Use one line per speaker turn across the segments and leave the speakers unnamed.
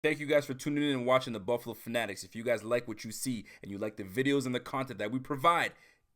Thank you guys for tuning in and watching the Buffalo Fanatics. If you guys like what you see and you like the videos and the content that we provide,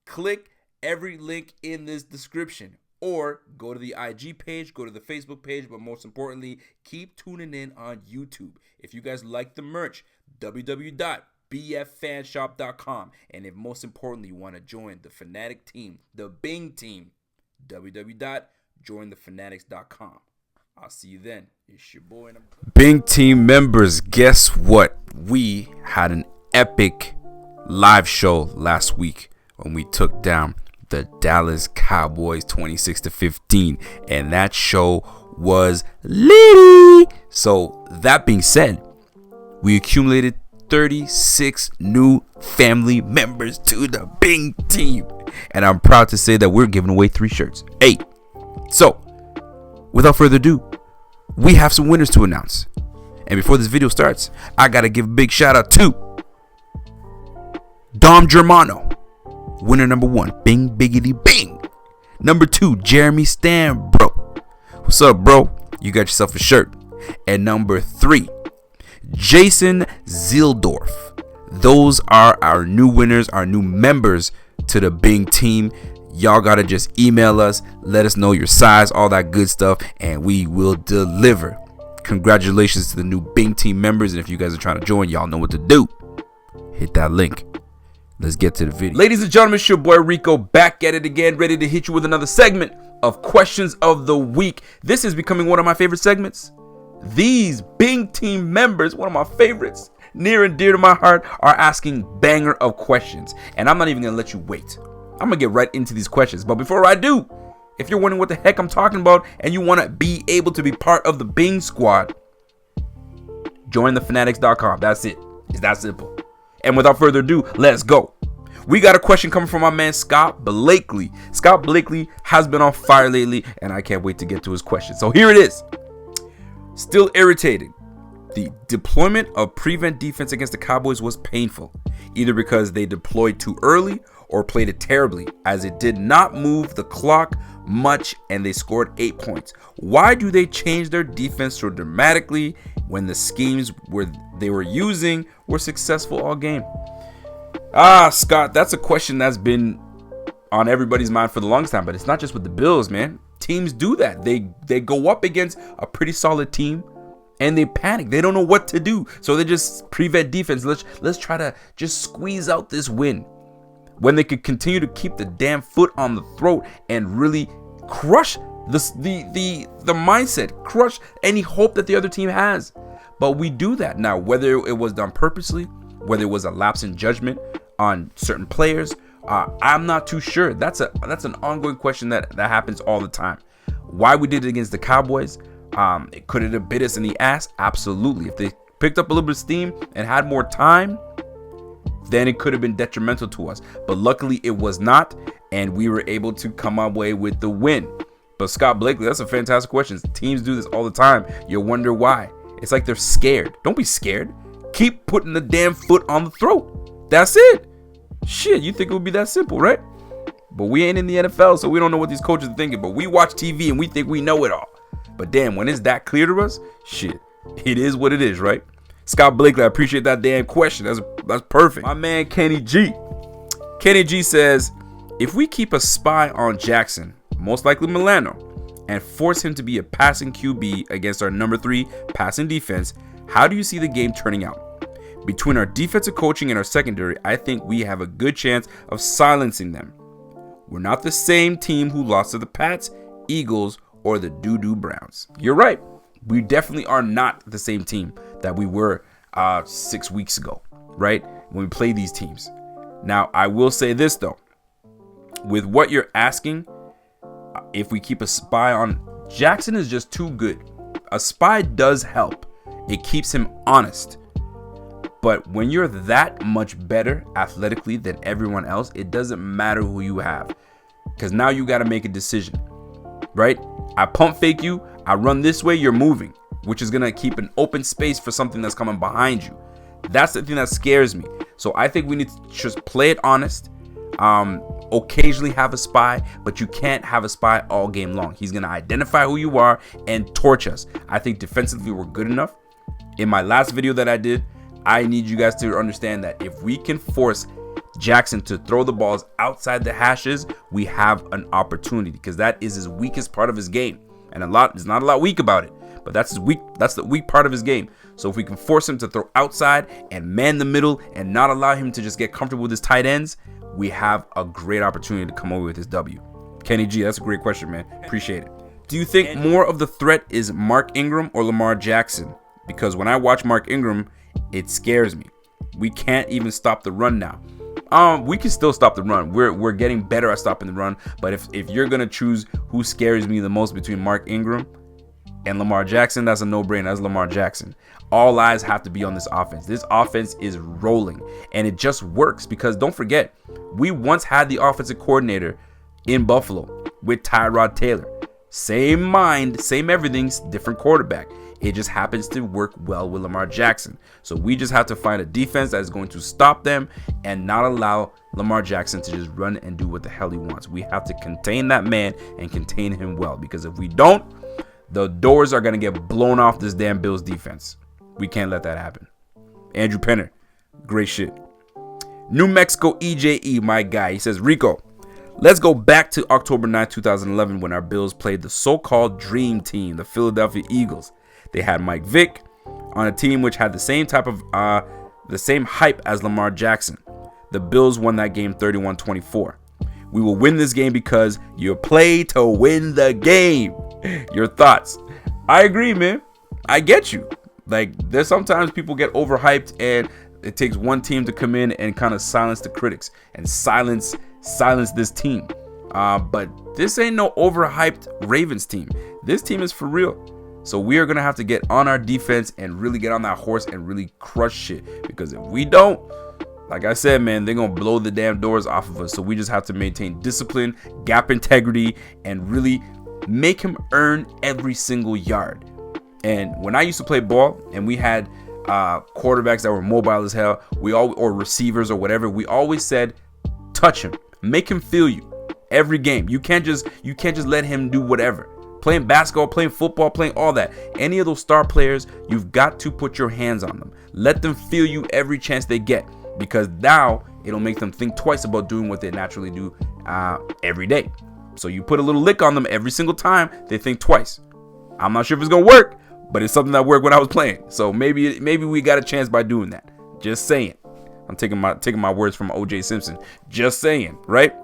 click every link in this description or go to the IG page, go to the Facebook page, but most importantly, keep tuning in on YouTube. If you guys like the merch, www.bffanshop.com. And if most importantly you want to join the Fanatic team, the Bing team, www.jointhefanatics.com. I'll see you then. It's your boy. Bing team members, guess what? We had an epic live show last week when we took down the Dallas Cowboys 26-15, and that show was litty. So that being said, we accumulated 36 new family members to the Bing team, and I'm proud to say that we're giving away 3 shirts. Hey, so without further ado, we have some winners to announce. And before this video starts, I gotta give a big shout out to Dom Germano, winner number 1, Bing Biggity Bing. Number 2, Jeremy Stan, bro. What's up, bro? You got yourself a shirt. And number 3, Jason Zildorf. Those are our new winners, our new members to the Bing team. Y'all gotta just email us, let us know your size, all that good stuff, and we will deliver. Congratulations to the new Bing team members, and if you guys are trying to join, y'all know what to do. Hit that link. Let's get to the video. Ladies and gentlemen, it's your boy Rico back at it again, ready to hit you with another segment of Questions of the Week. This is becoming one of my favorite segments. These Bing team members, one of my favorites, near and dear to my heart, are asking banger of questions, and I'm not even gonna let you wait. I'm gonna get right into these questions, but before I do, if you're wondering what the heck I'm talking about and you want to be able to be part of the Bing squad, join thefanatics.com. That's it. It's that simple. And without further ado, let's go. We got a question coming from my man Scott Blakely. Scott Blakely has been on fire lately, and I can't wait to get to his question. So here it is. Still irritated. The deployment of prevent defense against the Cowboys was painful, either because they deployed too early or played it terribly, as it did not move the clock much and they scored 8 points. Why do they change their defense so dramatically when the schemes they were using were successful all game? Scott, that's a question that's been on everybody's mind for the longest time, but it's not just with the Bills, man. Teams do that. They go up against a pretty solid team and they panic. They don't know what to do, so they just prevent defense. Let's try to just squeeze out this win, when they could continue to keep the damn foot on the throat and really crush the mindset, crush any hope that the other team has. But we do that now, whether it was done purposely, whether it was a lapse in judgment on certain players, I'm not too sure. That's an ongoing question that happens all the time. Why we did it against the Cowboys? Could it have bit us in the ass? Absolutely. If they picked up a little bit of steam and had more time, then it could have been detrimental to us. But luckily it was not, and we were able to come away with the win. But Scott Blakely, that's a fantastic question. Teams do this all the time. You'll wonder why. It's like they're scared. Don't be scared. Keep putting the damn foot on the throat. That's it. Shit, you think it would be that simple, right? But we ain't in the NFL, so we don't know what these coaches are thinking. But we watch TV and we think we know it all. But damn, when it's that clear to us, shit, it is what it is, right? Scott Blakely, I appreciate that damn question. That's perfect. My man Kenny G. Kenny G says, if we keep a spy on Jackson, most likely Milano, and force him to be a passing QB against our number 3 passing defense, how do you see the game turning out? Between our defensive coaching and our secondary, I think we have a good chance of silencing them. We're not the same team who lost to the Pats, Eagles, or the Doo-Doo Browns. You're right. We definitely are not the same team that we were 6 weeks ago, right? When we play these teams. Now, I will say this, though. With what you're asking, if we keep a spy on Jackson, is just too good. A spy does help. It keeps him honest. But when you're that much better athletically than everyone else, it doesn't matter who you have. Because now you got to make a decision, right? I pump fake you. I run this way, you're moving, which is going to keep an open space for something that's coming behind you. That's the thing that scares me. So I think we need to just play it honest. Occasionally have a spy, but you can't have a spy all game long. He's going to identify who you are and torch us. I think defensively we're good enough. In my last video that I did, I need you guys to understand that if we can force Jackson to throw the balls outside the hashes, we have an opportunity, because that is his weakest part of his game. And there's not a lot weak about it, but that's the weak part of his game. So if we can force him to throw outside and man the middle and not allow him to just get comfortable with his tight ends, we have a great opportunity to come away with this W. Kenny G, that's a great question, man. Appreciate it. Do you think more of the threat is Mark Ingram or Lamar Jackson? Because when I watch Mark Ingram, it scares me. We can't even stop the run now. We can still stop the run. We're getting better at stopping the run. But if you're gonna choose who scares me the most between Mark Ingram and Lamar Jackson, that's a no-brainer. That's Lamar Jackson. All eyes have to be on this offense. This offense is rolling, and it just works because don't forget, we once had the offensive coordinator in Buffalo with Tyrod Taylor. Same mind, same everything, different quarterback. It just happens to work well with Lamar Jackson. So we just have to find a defense that is going to stop them and not allow Lamar Jackson to just run and do what the hell he wants. We have to contain that man and contain him well, because if we don't, the doors are going to get blown off this damn Bills defense. We can't let that happen. Andrew Penner, great shit. New Mexico EJE, my guy. He says, Rico, let's go back to October 9, 2011 when our Bills played the so-called Dream Team, the Philadelphia Eagles. They had Mike Vick on a team which had the same hype as Lamar Jackson. The Bills won that game 31-24. We will win this game because you play to win the game. Your thoughts? I agree, man. I get you. Like, there's sometimes people get overhyped, and it takes one team to come in and kind of silence the critics and silence this team. But this ain't no overhyped Ravens team. This team is for real. So we are going to have to get on our defense and really get on that horse and really crush shit. Because if we don't, like I said, man, they're going to blow the damn doors off of us. So we just have to maintain discipline, gap integrity, and really make him earn every single yard. And when I used to play ball and we had quarterbacks that were mobile as hell, or receivers or whatever, we always said, touch him, make him feel you every game. You can't just let him do whatever. Playing basketball, playing football, playing all that. Any of those star players, you've got to put your hands on them. Let them feel you every chance they get, because now it'll make them think twice about doing what they naturally do every day. So you put a little lick on them every single time, they think twice. I'm not sure if it's gonna work, but it's something that worked when I was playing. So maybe we got a chance by doing that. Just saying. I'm taking my words from O.J. Simpson. Just saying, right?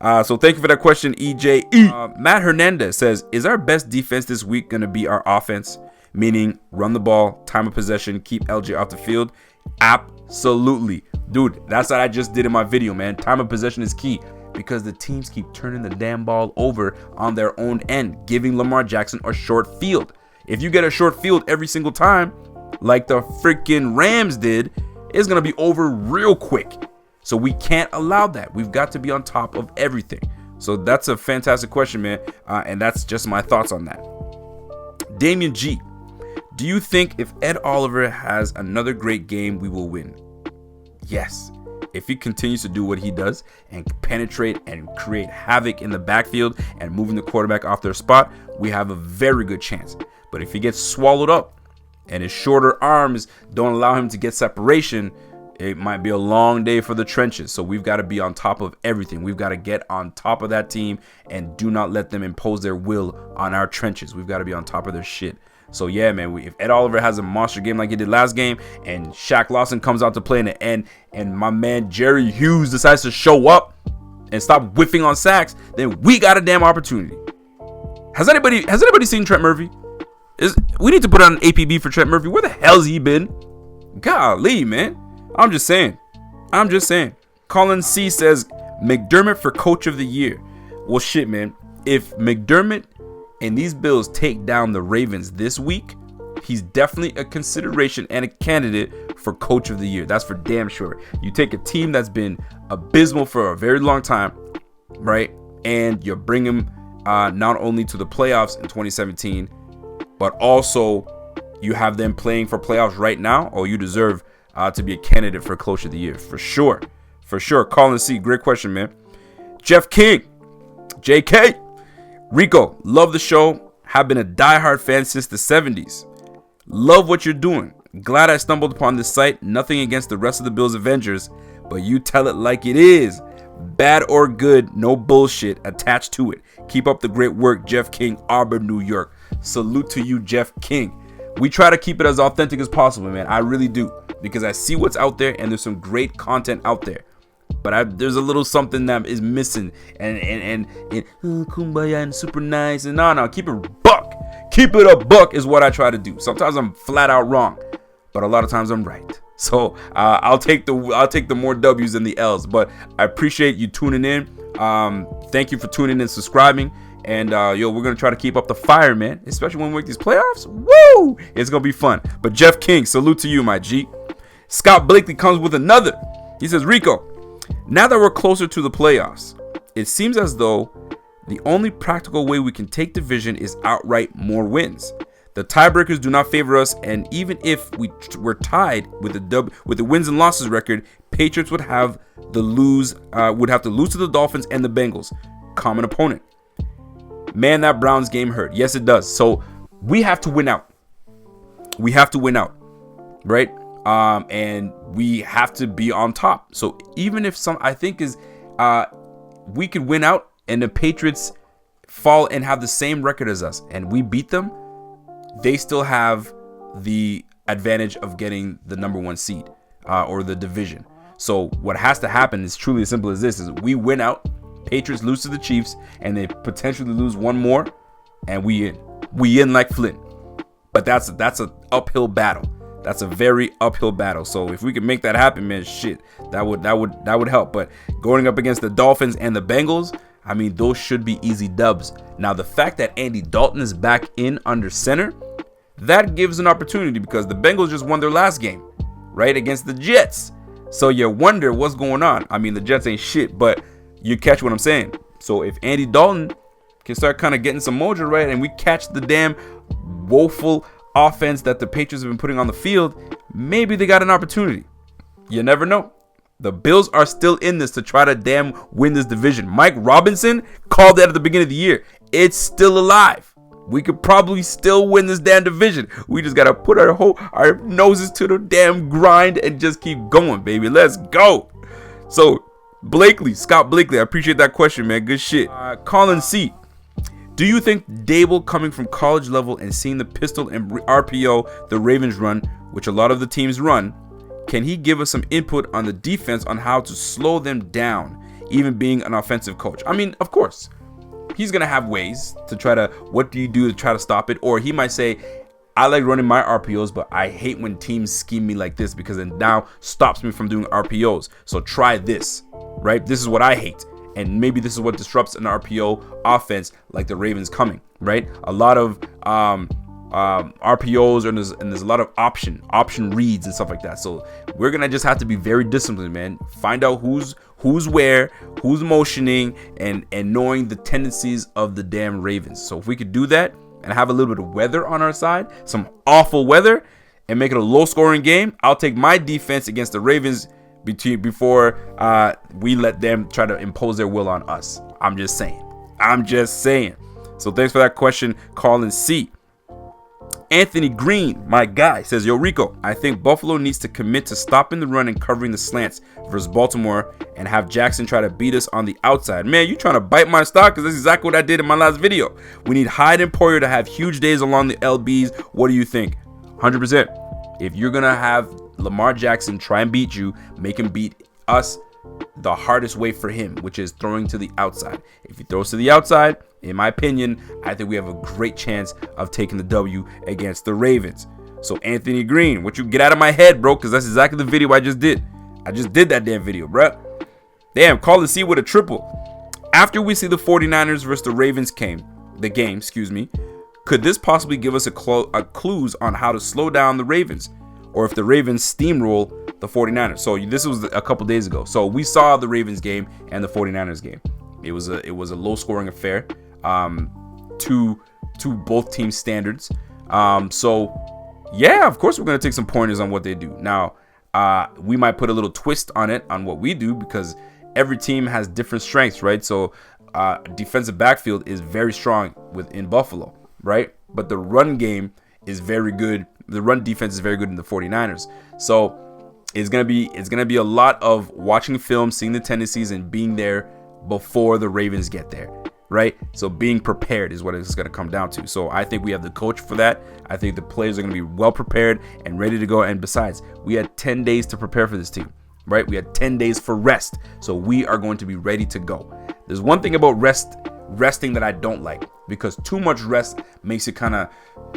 So thank you for that question, EJE. Matt Hernandez says, is our best defense this week going to be our offense? Meaning run the ball, time of possession, keep LJ off the field? Absolutely. Dude, that's what I just did in my video, man. Time of possession is key because the teams keep turning the damn ball over on their own end, giving Lamar Jackson a short field. If you get a short field every single time, like the freaking Rams did, it's going to be over real quick. So we can't allow that. We've got to be on top of everything. So that's a fantastic question, man. And that's just my thoughts on that. Damian G, do you think if Ed Oliver has another great game, we will win? Yes. If he continues to do what he does and penetrate and create havoc in the backfield and moving the quarterback off their spot, we have a very good chance. But if he gets swallowed up and his shorter arms don't allow him to get separation, it might be a long day for the trenches. So we've got to be on top of everything. We've got to get on top of that team and do not let them impose their will on our trenches. We've got to be on top of their shit. So yeah, man, if Ed Oliver has a monster game like he did last game and Shaq Lawson comes out to play in the end and my man Jerry Hughes decides to show up and stop whiffing on sacks, then we got a damn opportunity. Has anybody seen Trent Murphy? We need to put on an APB for Trent Murphy. Where the hell's he been? Golly, man. I'm just saying. Colin C says McDermott for coach of the year. Well, shit, man. If McDermott and these Bills take down the Ravens this week, he's definitely a consideration and a candidate for coach of the year. That's for damn sure. You take a team that's been abysmal for a very long time, right? And you bring him not only to the playoffs in 2017, but also you have them playing for playoffs right now. Oh, you deserve to be a candidate for coach of the year. For sure. Colin C, great question, man. Jeff King, JK, Rico, love the show. Have been a diehard fan since the 70s. Love what you're doing. Glad I stumbled upon this site. Nothing against the rest of the Bills Avengers, but you tell it like it is. Bad or good, no bullshit attached to it. Keep up the great work, Jeff King, Auburn, New York. Salute to you, Jeff King. We try to keep it as authentic as possible, man. I really do, because I see what's out there, and there's some great content out there. But there's a little something that is missing, and kumbaya and super nice, and no, keep it buck. Keep it a buck is what I try to do. Sometimes I'm flat out wrong, but a lot of times I'm right. So I'll take the more W's than the L's. But I appreciate you tuning in. Thank you for tuning in, subscribing, and we're gonna try to keep up the fire, man. Especially when we make these playoffs. Woo! It's gonna be fun. But Jeff King, salute to you, my G. Scott Blakely comes with another. He says, Rico, now that we're closer to the playoffs, it seems as though the only practical way we can take division is outright more wins. The tiebreakers do not favor us, and even if we were tied with the wins and losses record, Patriots would have to lose to the Dolphins and the Bengals, common opponent. Man, that Browns game hurt. Yes, it does. So we have to win out. We have to win out, right? And we have to be on top. So even if we could win out and the Patriots fall and have the same record as us, and we beat them, they still have the advantage of getting the number 1 seed or the division. So what has to happen is truly as simple as this: is we win out, Patriots lose to the Chiefs, and they potentially lose one more, and we in like Flint. But that's an uphill battle. That's a very uphill battle. So if we can make that happen, man, shit, that would help. But going up against the Dolphins and the Bengals, I mean, those should be easy dubs. Now, the fact that Andy Dalton is back in under center, that gives an opportunity, because the Bengals just won their last game, right, against the Jets. So you wonder what's going on. I mean, the Jets ain't shit, but you catch what I'm saying. So if Andy Dalton can start kind of getting some mojo right, and we catch the damn woeful offense that the Patriots have been putting on the field, maybe they got an opportunity. You never know. The Bills are still in this to try to damn win this division. Mike Robinson called that at the beginning of the year. It's still alive. We could probably still win this damn division. We just got to put our noses to the damn grind and just keep going, baby. Let's go. So, Scott Blakely, I appreciate that question, man. Good shit. Colin C. Do you think Dable coming from college level and seeing the pistol and RPO the Ravens run, which a lot of the teams run, can he give us some input on the defense on how to slow them down, even being an offensive coach? I mean, of course, he's going to have ways to try to, what do you do to try to stop it? Or he might say, I like running my RPOs, but I hate when teams scheme me like this, because it now stops me from doing RPOs. So try this, right? This is what I hate. And maybe this is what disrupts an RPO offense like the Ravens coming, right? A lot of RPOs, and there's a lot of option reads and stuff like that. So we're gonna just have to be very disciplined, man. Find out who's where, who's motioning, and knowing the tendencies of the damn Ravens. So if we could do that and have a little bit of weather on our side, some awful weather, and make it a low scoring game, I'll take my defense against the Ravens before we let them try to impose their will on us. I'm just saying. So thanks for that question, Colin C. Anthony Green, my guy, says, Yo, Rico, I think Buffalo needs to commit to stopping the run and covering the slants versus Baltimore, and have Jackson try to beat us on the outside. Man, you trying to bite my stock? Because that's exactly what I did in my last video. We need Hyde and Poyer to have huge days along the LBs. What do you think? 100%. If you're going to have Lamar Jackson try and beat you, make him beat us the hardest way for him, which is throwing to the outside. If he throws to the outside, in my opinion, I think we have a great chance of taking the W against the Ravens. So Anthony Green, what you get out of my head, bro, because that's exactly the video I just did. I just did that damn video, bro. Damn, Colin C with a triple. After we see the 49ers versus the Ravens game, could this possibly give us a clues on how to slow down the Ravens, or if the Ravens steamroll the 49ers? So this was a couple days ago. So we saw the Ravens game and the 49ers game. It was a low scoring affair, to both teams' standards. So yeah, of course we're gonna take some pointers on what they do. Now, we might put a little twist on it on what we do, because every team has different strengths, right? So defensive backfield is very strong in Buffalo, right? But the run game is very good The run defense is very good in the 49ers. So it's gonna be a lot of watching film, seeing the tendencies, and being there before the Ravens get there, right? So being prepared is what it's gonna come down to. So I think we have the coach for that. I think the players are gonna be well prepared and ready to go. And besides, we had 10 days to prepare for this team, right? We had 10 days for rest. So we are going to be ready to go. There's one thing about resting that I don't like, because too much rest makes it kind of,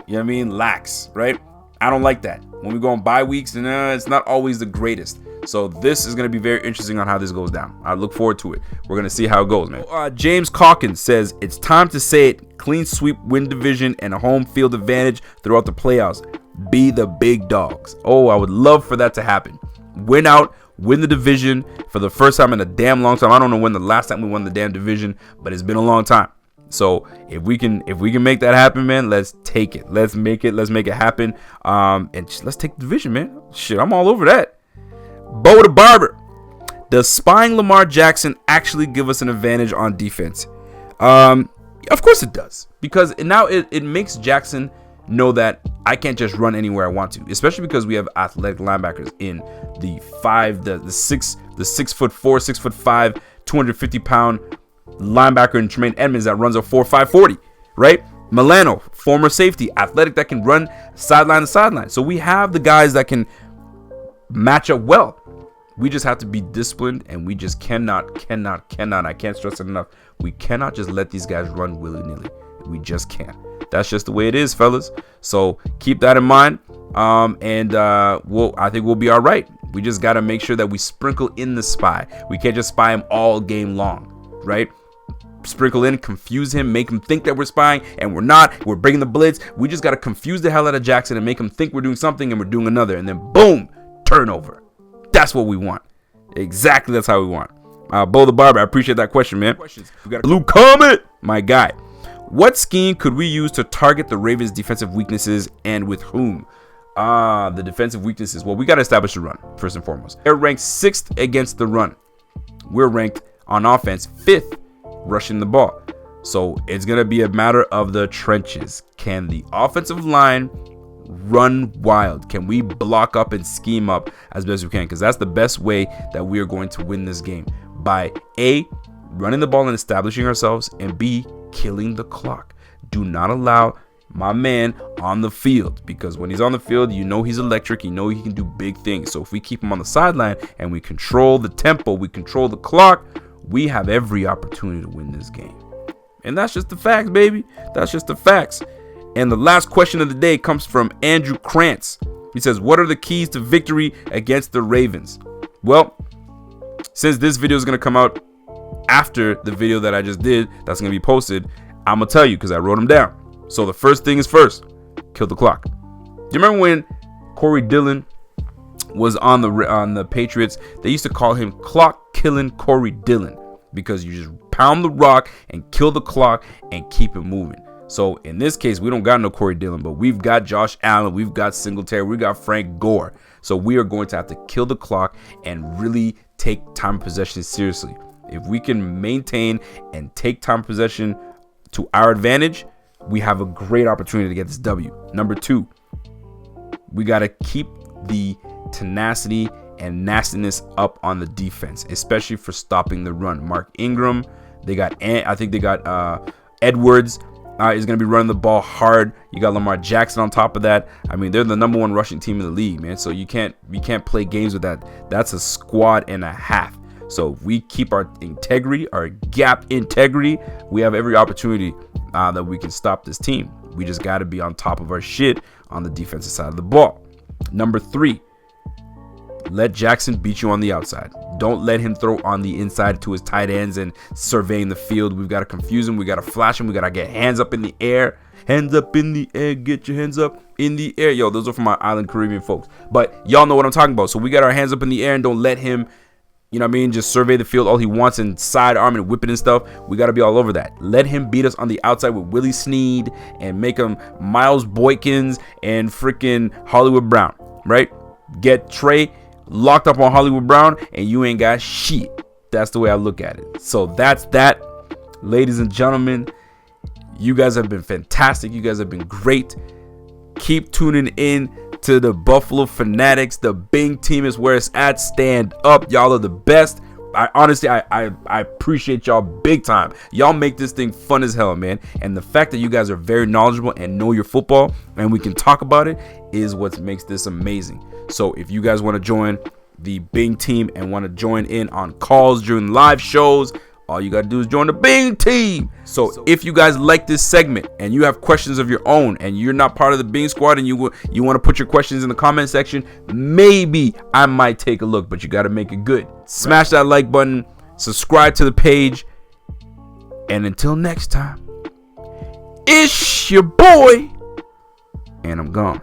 lax, right? I don't like that. When we go on bye weeks, it's not always the greatest. So this is going to be very interesting on how this goes down. I look forward to it. We're going to see how it goes, man. James Calkins says, it's time to say it. Clean sweep, win division, and a home field advantage throughout the playoffs. Be the big dogs. Oh, I would love for that to happen. Win out, win the division for the first time in a damn long time. I don't know when the last time we won the damn division, but it's been a long time. So if we can make that happen, man, let's take it. Let's make it happen. And just, let's take the division, man. Shit, I'm all over that. Bo the Barber. Does spying Lamar Jackson actually give us an advantage on defense? Of course it does, because now it makes Jackson know that I can't just run anywhere I want to, especially because we have athletic linebackers in the 6'4", 6'5", 250-pound linebacker in Tremaine Edmonds that runs a 4.5 40, right? Milano, former safety, athletic, that can run sideline to sideline. So we have the guys that can match up well. We just have to be disciplined, and we just cannot, I can't stress it enough, we cannot just let these guys run willy-nilly. We just can't. That's just the way it is, fellas. So keep that in mind. I think we'll be all right. We just got to make sure that we sprinkle in the spy. We can't just spy him all game long, right? Sprinkle in, confuse him, make him think that we're spying, and we're not. We're bringing the blitz. We just got to confuse the hell out of Jackson and make him think we're doing something and we're doing another. And then boom, turnover. That's what we want. Exactly, that's how we want. Bo the Barber, I appreciate that question, man. We got Blue Comet, my guy. What scheme could we use to target the Ravens' defensive weaknesses, and with whom? The defensive weaknesses. Well, we got to establish the run, first and foremost. They're ranked 6th against the run. We're ranked on offense 5th rushing the ball. So it's going to be a matter of the trenches. Can the offensive line run wild? Can we block up and scheme up as best we can? Because that's the best way that we are going to win this game. By A, running the ball and establishing ourselves, and B, killing the clock. Do not allow my man on the field, because when he's on the field, you know he's electric. You know he can do big things. So if we keep him on the sideline and we control the tempo, we control the clock, we have every opportunity to win this game. And that's just the facts, baby. That's just the facts. And the last question of the day comes from Andrew Krantz. He says, what are the keys to victory against the Ravens? Well, since this video is going to come out after the video that I just did, that's going to be posted, I'm going to tell you because I wrote them down. So the first thing is first, kill the clock. Do you remember when Corey Dillon was on the Patriots? They used to call him clock killing Corey Dillon, because you just pound the rock and kill the clock and keep it moving. So in this case, we don't got no Corey Dillon, but we've got Josh Allen, we've got Singletary, we got Frank Gore. So we are going to have to kill the clock and really take time of possession seriously. If we can maintain and take time of possession to our advantage, we have a great opportunity to get this W. Number 2, we got to keep the tenacity and nastiness up on the defense, especially for stopping the run. Mark Ingram, I think they got Edwards is going to be running the ball hard. You got Lamar Jackson on top of that. I mean, they're the number 1 rushing team in the league, man. So you can't play games with that. That's a squad and a half. So if we keep our integrity, our gap integrity, we have every opportunity that we can stop this team. We just got to be on top of our shit on the defensive side of the ball. Number 3, let Jackson beat you on the outside. Don't let him throw on the inside to his tight ends and surveying the field. We've got to confuse him. We got to flash him. We got to get hands up in the air. Hands up in the air. Get your hands up in the air. Yo, those are for my island Caribbean folks. But y'all know what I'm talking about. So we got our hands up in the air, and don't let him, you know what I mean, just survey the field all he wants and sidearm and whip it and stuff. We got to be all over that. Let him beat us on the outside with Willie Snead and make him Miles Boykins and freaking Hollywood Brown, right? Get Trey locked up on Hollywood Brown and you ain't got shit. That's the way I look at it. So that's that. Ladies and gentlemen, you guys have been fantastic. You guys have been great. Keep tuning in to the Buffalo Fanatics. The Bing team is where it's at. Stand up. Y'all are the best. I honestly appreciate y'all big time. Y'all make this thing fun as hell, man. And the fact that you guys are very knowledgeable and know your football and we can talk about it is what makes this amazing. So if you guys want to join the Bing team and want to join in on calls during live shows, all you got to do is join the Bing team. So if you guys like this segment and you have questions of your own and you're not part of the Bing squad and you want to put your questions in the comment section, maybe I might take a look, but you got to make it good. Smash that like button, subscribe to the page, and until next time, it's your boy, and I'm gone.